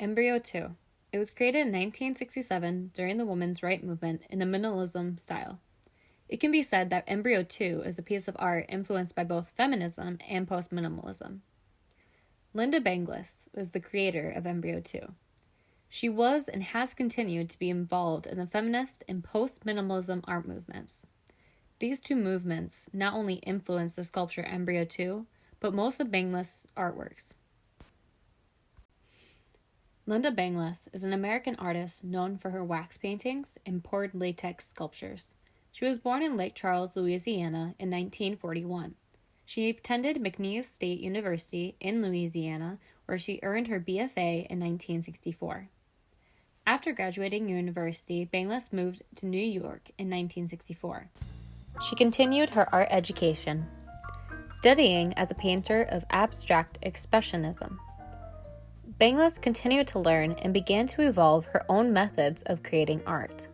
EmbryoII. It was created in 1967 during the women's right movement in a minimalism style. It can be said that EmbryoII is a piece of art influenced by both feminism and post-minimalism. Lynda Benglis was the creator of EmbryoII. She was and has continued to be involved in the feminist and post-minimalism art movements. These two movements not only influenced the sculpture EmbryoII, but most of Benglis' artworks. Lynda Benglis is an American artist known for her wax paintings and poured latex sculptures. She was born in Lake Charles, Louisiana in 1941. She attended McNeese State University in Louisiana, where she earned her BFA in 1964. After graduating university, Benglis moved to New York in 1964. She continued her art education, studying as a painter of abstract expressionism. Benglis continued to learn and began to evolve her own methods of creating art.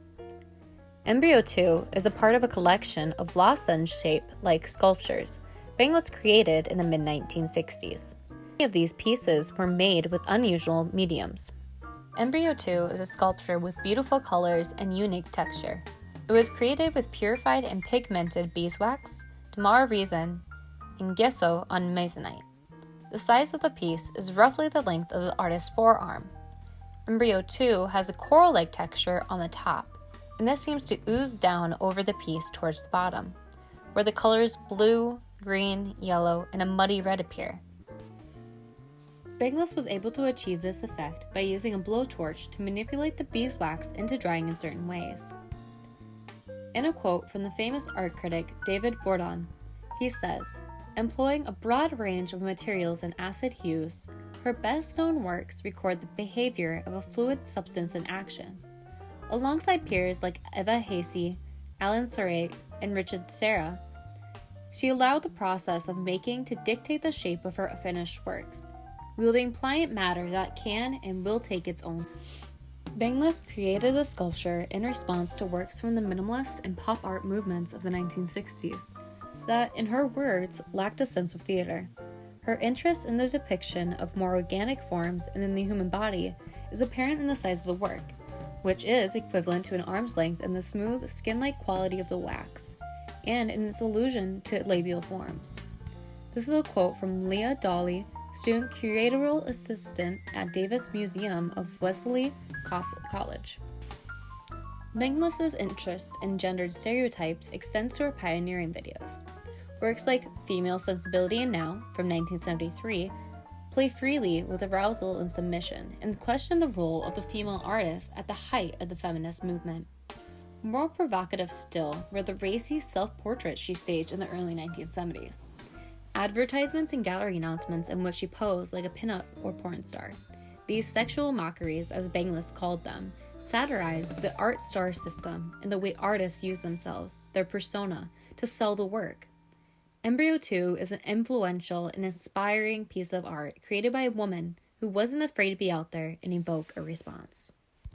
EmbryoII is a part of a collection of lozenge-shaped-like sculptures Benglis created in the mid-1960s. Many of these pieces were made with unusual mediums. EmbryoII is a sculpture with beautiful colors and unique texture. It was created with purified and pigmented beeswax, damar resin, and gesso on masonite. The size of the piece is roughly the length of the artist's forearm. EmbryoII has a coral-like texture on the top, and this seems to ooze down over the piece towards the bottom, where the colors blue, green, yellow, and a muddy red appear. Benglis was able to achieve this effect by using a blowtorch to manipulate the beeswax into drying in certain ways. In a quote from the famous art critic David Bourdon, he says, "Employing a broad range of materials and acid hues, her best-known works record the behavior of a fluid substance in action. Alongside peers like Eva Hasey, Alan Sorate, and Richard Serra, she allowed the process of making to dictate the shape of her finished works, wielding pliant matter that can and will take its own." Benglis created the sculpture in response to works from the minimalist and pop art movements of the 1960s that, in her words, lacked a sense of theater. Her interest in the depiction of more organic forms and in the human body is apparent in the size of the work, which is equivalent to an arm's length in the smooth, skin-like quality of the wax, and in its allusion to labial forms. This is a quote from Leah Dolly, student curatorial assistant at Davis Museum of Wesley College. Benglis's interest in gendered stereotypes extends to her pioneering videos. Works like Female Sensibility and Now, from 1973, play freely with arousal and submission, and question the role of the female artist at the height of the feminist movement. More provocative still were the racy self-portraits she staged in the early 1970s. Advertisements and gallery announcements in which she posed like a pinup or porn star. These sexual mockeries, as Benglis called them, satirized the art star system and the way artists use themselves, their persona, to sell the work. EmbryoII is an influential and inspiring piece of art created by a woman who wasn't afraid to be out there and evoke a response.